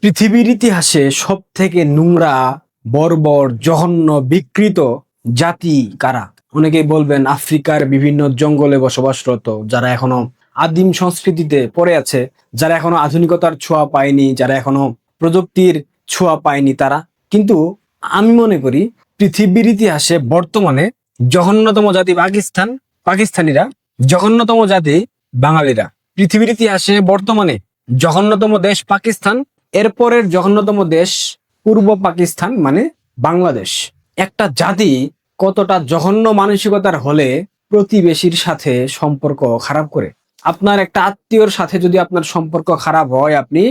পৃথিবীর ইতিহাসে সব থেকে নোংরা, বর্বর, জঘন্য, বিকৃত জাতি কারা? অনেকেই বলবেন আফ্রিকার বিভিন্ন জঙ্গলে বসবাসরত, যারা এখনো আদিম সংস্কৃতিতে পড়ে আছে, যারা এখনো আধুনিকতার ছোঁয়া পায়নি, যারা এখনো প্রযুক্তির ছোঁয়া পায়নি তারা। কিন্তু আমি মনে করি পৃথিবীর ইতিহাসে বর্তমানে জঘন্যতম জাতি পাকিস্তানিরা, জঘন্যতম জাতি বাঙালিরা। পৃথিবীর ইতিহাসে বর্তমানে জঘন্যতম দেশ পাকিস্তান, এরপরের জঘন্যতম দেশ পূর্ব পাকিস্তান মানে বাংলাদেশ। একটা জাতি কতটা জঘন্য মানসিকতার হলে প্রতিবেশীর সাথে সম্পর্ক খারাপ করে? আপনার একটা আত্মীয়র সাথে যদি আপনার সম্পর্ক খারাপ হয়, আপনি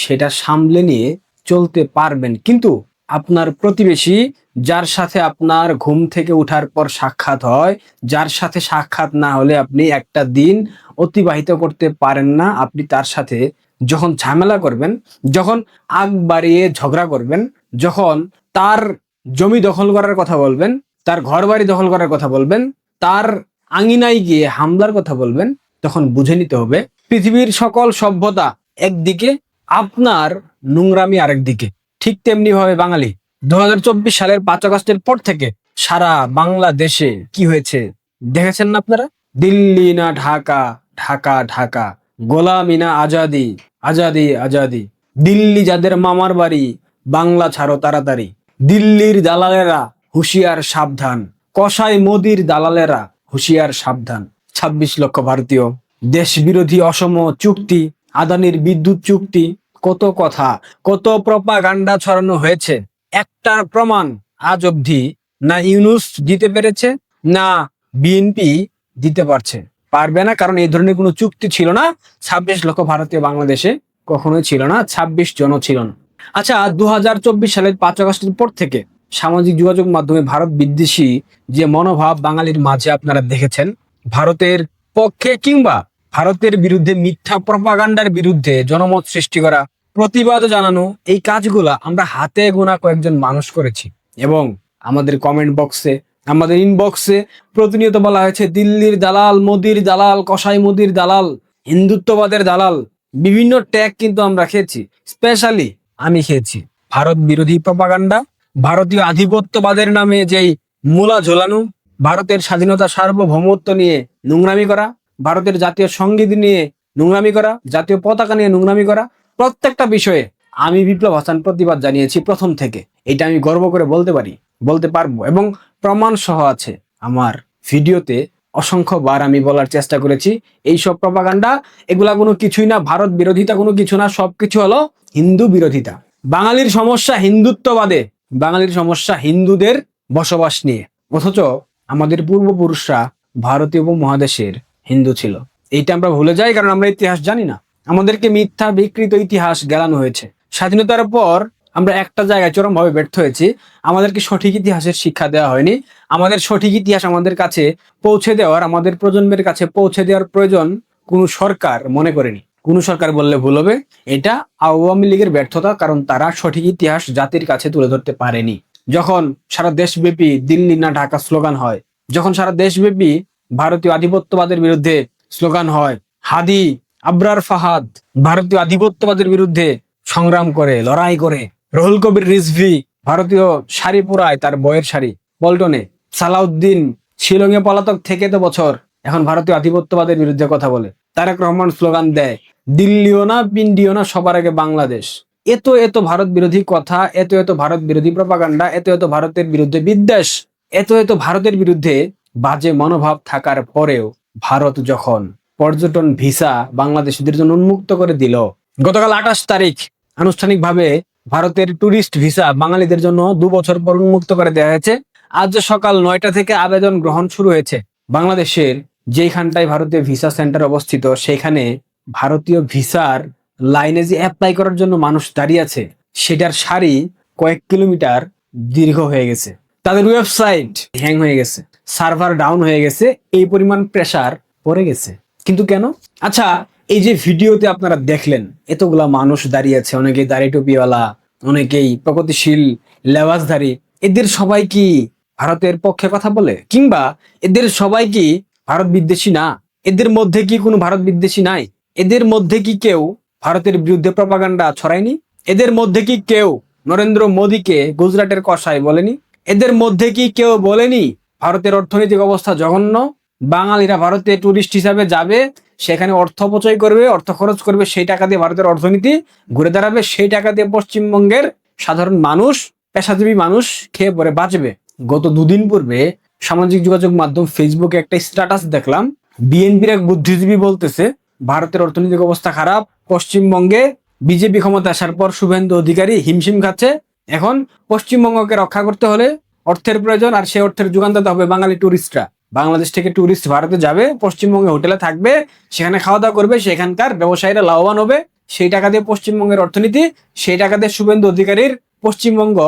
সেটা সামলে নিয়ে চলতে পারবেন, কিন্তু আপনার প্রতিবেশী, যার সাথে আপনার ঘুম থেকে ওঠার পর সাক্ষাৎ হয়, যার সাথে সাক্ষাৎ না হলে আপনি একটা দিন অতিবাহিত করতে পারেন না, আপনি তার সাথে যখন ঝামেলা করবেন, যখন আগ বাড়িয়ে ঝগড়া করবেন, যখন তার জমি দখল করার কথা বলবেন, তার ঘর বাড়ি দখল করার কথা বলবেন, তার আঙিনায় গিয়ে হামলার কথা বলবেন, তখন বুঝে নিতে হবে পৃথিবীর সকল সভ্যতা একদিকে, আপনার নোংরামি আরেক দিকে। ঠিক তেমনি ভাবে বাঙালি 2024 সালের 5 আগস্টের পর থেকে সারা বাংলাদেশে কি হয়েছে দেখেছেন না আপনারা? দিল্লি না ঢাকা, ঢাকা ঢাকা, গোলামি না আজাদি, আজাদি আজাদি। দিল্লি যাদের মামার বাড়ি, বাংলা ছাড়ো তাড়াতাড়ি। দিল্লির দালালেরা হুঁশিয়ার সাবধান, কসাই মোদির দালালেরা হুঁশিয়ার সাবধান। 26 লক্ষ ভারতীয়, দেশ বিরোধী অসম চুক্তি, আদানির বিদ্যুৎ চুক্তি, কত কথা, কত প্রপাগান্ডা ছড়ানো হয়েছে। একটার প্রমাণ আজ অবধি না ইউনূস দিতে পেরেছে, না বিএনপি দিতে পারবে না, কারণ এই ধরনের কোনো চুক্তি ছিল না। 26 লক্ষ ভারতীয় বাংলাদেশে কখনোই ছিল না, 26 জনও ছিল না। আচ্ছা, 2024 সালের 5 আগস্টের পর থেকে সামাজিক যোগাযোগ মাধ্যমে ভারত বিদ্বেষী যে মনোভাব বাঙালির মাঝে আপনারা দেখেছেন, ভারতের পক্ষে কিংবা ভারতের বিরুদ্ধে মিথ্যা প্রপাগান্ডার বিরুদ্ধে জনমত সৃষ্টি করা, প্রতিবাদ জানানো, এই কাজগুলা আমরা হাতে গোনা কয়েকজন মানুষ করেছি। এবং আমাদের কমেন্ট বক্সে, আমাদের ইনবক্সে প্রতিনিয়ত বলা হয়েছে দিল্লির দালাল, মোদির দালাল, কসাই মোদির দালাল, হিন্দুত্ববাদের দালাল। বিভিন্ন ট্যাগ কিন্তু আমরা খেয়েছি, স্পেশালি আমি খেয়েছি। ভারত বিরোধী প্রপাগান্ডা, ভারতীয় আধিপত্যবাদের নামে যেই মূলা ঝোলানো, ভারতের স্বাধীনতা সার্বভৌমত্ব নিয়ে নোংরামি করা, ভারতের জাতীয় সঙ্গীত নিয়ে নোংরামি করা, জাতীয় পতাকা নিয়ে নোংরামি করা, প্রত্যেকটা বিষয়ে আমি বিপ্লব হাসান প্রতিবাদ জানিয়েছি প্রথম থেকে। এটা আমি গর্ব করে বলতে পারবো, এবং প্রমাণ সহ আছে আমার ভিডিওতে। অসংখ্যবার আমি বলার চেষ্টা করেছি এইসব প্রপাগান্ডা, এগুলা কোনো কিছুই না, ভারত বিরোধিতা কোনো কিছু না, সবকিছু হলো হিন্দু বিরোধিতা। বাঙালির সমস্যা হিন্দুত্ববাদে, বাঙালির সমস্যা হিন্দুদের বসবাস নিয়ে, অথচ আমাদের পূর্বপুরুষরা ভারতীয় উপমহাদেশের হিন্দু ছিল। এইটা আমরা ভুলে যাই, কারণ আমরা ইতিহাস জানি না। আমাদেরকে মিথ্যা বিকৃত ইতিহাস গেলানো হয়েছে। স্বাধীনতার পর আমরা একটা জায়গায় চরমভাবে ব্যর্থ হয়েছি, আমাদেরকে সঠিক ইতিহাসের শিক্ষা দেওয়া হয়নি। আমাদের সঠিক ইতিহাস আমাদের কাছে পৌঁছে দেওয়ার, আমাদের প্রজন্মের কাছে পৌঁছে দেওয়ার প্রয়োজন কোনো সরকার মনে করেনি। কোনো সরকার বললে ভুল হবে, এটা আওয়ামী লীগের ব্যর্থতা, কারণ তারা সঠিক ইতিহাস জাতির কাছে তুলে ধরতে পারেনি। যখন সারা দেশব্যাপী দিল্লি না ঢাকা স্লোগান হয়, যখন সারা দেশব্যাপী ভারতীয় আধিপত্যবাদের বিরুদ্ধে স্লোগান হয়, হাদি আবরার ফাহাদ ভারতীয় আধিপত্যবাদের বিরুদ্ধে সংগ্রাম করে, লড়াই করে, রুহুল কবির রিজভী ভারতীয় শাড়ি পরায়, তার বইয়ের শাড়ি পল্টনে, সালাউদ্দিন শিলংয়ে পলাতক থেকে তো বছর এখন ভারতীয় আধিপত্যবাদের বিরুদ্ধে কথা বলে, তারেক রহমান স্লোগান দেয় দিল্লিও না পিন্ডিও না, সবার আগে বাংলাদেশ। এত ভারত বিরোধী কথা, এত ভারত বিরোধী প্রপাগান্ডা, এত ভারতের বিরুদ্ধে বিদ্বেষ, এত ভারতের বিরুদ্ধে বাজে মনোভাব থাকার পরেও ভারত যখন পর্যটন ভিসা বাংলাদেশিদের জন্য উন্মুক্ত করে দিল, গতকাল 28 তারিখ আনুষ্ঠানিকভাবে ভারতের ট্যুরিস্ট ভিসা বাঙালিদের জন্য 2 বছর পর উন্মুক্ত করে দেওয়া হয়েছে। আজ সকাল 9টা থেকে আবেদন গ্রহণ শুরু হয়েছে। বাংলাদেশের যেখানটায় ভারতীয় ভিসা সেন্টার অবস্থিত, সেখানে ভারতীয় ভিসার লাইনে যে অ্যাপ্লাই করার জন্য মানুষ দাঁড়িয়ে আছে, সেটার সারি কয়েক কিলোমিটার দীর্ঘ হয়ে গেছে। তাদের ওয়েবসাইট হ্যাং হয়ে গেছে, সার্ভার ডাউন হয়ে গেছে, এই পরিমাণ প্রেসার পড়ে গেছে। কিন্তু কেন? আচ্ছা, এই যে ভিডিওতে আপনারা দেখলেন এতগুলা মানুষ দাঁড়িয়ে আছে, অনেকেই দাড়ি টুপিওয়ালা, অনেকেই প্রগতিশীল লেবাসধারী, এদের সবাই কি ভারতের পক্ষে কথা বলে? কিংবা এদের সবাই কি ভারত বিদ্বেষী না? এদের মধ্যে কি কোনো ভারত বিদ্বেষী নাই? এদের মধ্যে কি কেউ ভারতের বিরুদ্ধে প্রপাগান্ডা ছড়ায়নি? এদের মধ্যে কি কেউ নরেন্দ্র মোদীকে গুজরাটের কসাই বলেনি? এদের মধ্যে কি কেউ বলেনি ভারতের অর্থনৈতিক অবস্থা জঘন্য, বাঙালিরা ভারতে টুরিস্ট হিসাবে যাবে, সেখানে অর্থ অপচয় করবে, অর্থ খরচ করবে, সেই টাকা দিয়ে ভারতের অর্থনীতি ঘুরে দাঁড়াবে, সেই টাকা দিয়ে পশ্চিমবঙ্গের সাধারণ মানুষ, পেশাজীবী মানুষ খেয়ে পরে বাঁচবে? গত দুদিন পূর্বে সামাজিক যোগাযোগ মাধ্যম ফেসবুকে একটা স্ট্যাটাস দেখলাম, বিএনপির এক বুদ্ধিজীবী বলতেছে ভারতের অর্থনৈতিক অবস্থা খারাপ, পশ্চিমবঙ্গে বিজেপি ক্ষমতা আসার পর শুভেন্দু অধিকারী হিমশিম খাচ্ছে, এখন পশ্চিমবঙ্গকে রক্ষা করতে হলে অর্থের প্রয়োজন, আর সেই অর্থের যোগান দিতে হবে বাঙালি টুরিস্টরা। বাংলাদেশ থেকে টুরিস্ট ভারতে যাবে, পশ্চিমবঙ্গে হোটেলে থাকবে, সেখানে খাওয়া দাওয়া করবে, সেখানকার ব্যবসায়ীরা লাভবান হবে, সেই টাকা দিয়ে পশ্চিমবঙ্গের অর্থনীতি, সেই টাকা দিয়ে শুভেন্দু অধিকারীর পশ্চিমবঙ্গ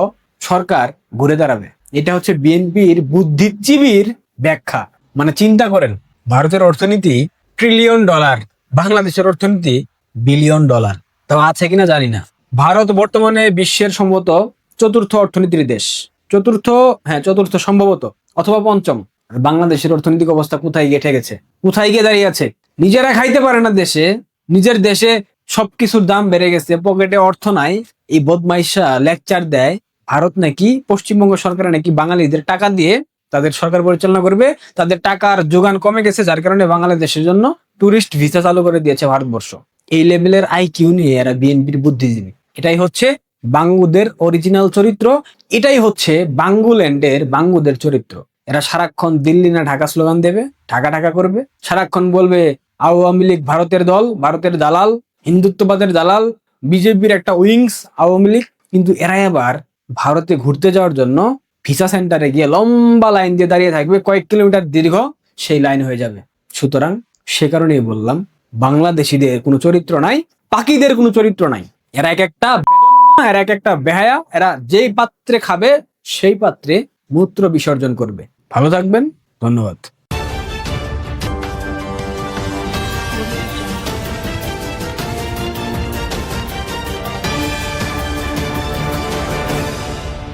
সরকার ঘুরে দাঁড়াবে। এটা হচ্ছে বিএনপির বুদ্ধিজীবীর ব্যাখ্যা। মানে চিন্তা করেন, ভারতের অর্থনীতি ট্রিলিয়ন ডলার, বাংলাদেশের অর্থনীতি বিলিয়ন ডলার। তাও আছে কিনা জানি না। ভারত বর্তমানে বিশ্বের সম্ভবত চতুর্থ অর্থনীতির দেশ, চতুর্থ সম্ভবত, অথবা পঞ্চম। আর বাংলাদেশের অর্থনৈতিক অবস্থা কোথায় গিয়ে ঠেকেছে, কোথায় গিয়ে দাঁড়িয়ে আছে? নিজেরা খাইতে পারে না দেশে, নিজের দেশে সবকিছুর দাম বেড়ে গেছে, পকেটে অর্থ নাই, এই বদমাইশা লেকচার দেয় ভারত নাকি, পশ্চিমবঙ্গ সরকার নাকি বাঙালিদের টাকা দিয়ে তাদের সরকার পরিচালনা করবে, তাদের টাকার যোগান কমে গেছে, যার কারণে বাংলাদেশের জন্য টুরিস্ট ভিসা চালু করে দিয়েছে ভারতবর্ষ। এই লেভেলের আইকিউ নিয়ে এরা বিএনপির বুদ্ধিজীবী। এটাই হচ্ছে বাঙ্গুদের অরিজিনাল চরিত্র, এটাই হচ্ছে বাঙ্গুল্যান্ডের বাঙ্গুদের চরিত্র। এরা সারাক্ষণ দিল্লি না ঢাকা স্লোগান দেবে, ঢাকা ঢাকা করবে, সারাক্ষণ বলবে আওয়ামী লীগ ভারতের দল, ভারতের দালাল, হিন্দুত্ববাদের দালাল, বিজেপির একটা উইংস আওয়ামী লীগ। কিন্তু এরা এবার ভারতে ঘুরতে যাওয়ার জন্য ভিসা সেন্টারে গিয়ে লম্বা লাইন দিয়ে দাঁড়িয়ে থাকবে, কয়েক কিলোমিটার দীর্ঘ সেই লাইন হয়ে যাবে। সুতরাং সে কারণেই বললাম, বাংলাদেশিদের কোনো চরিত্র নাই, পাকিদের কোনো চরিত্র নাই। এরা এক একটা বেজন্মা, এরা এক একটা বেহায়া, এরা যেই পাত্রে খাবে সেই পাত্রে মূত্র বিসর্জন করবে। ভালো থাকবেন, ধন্যবাদ।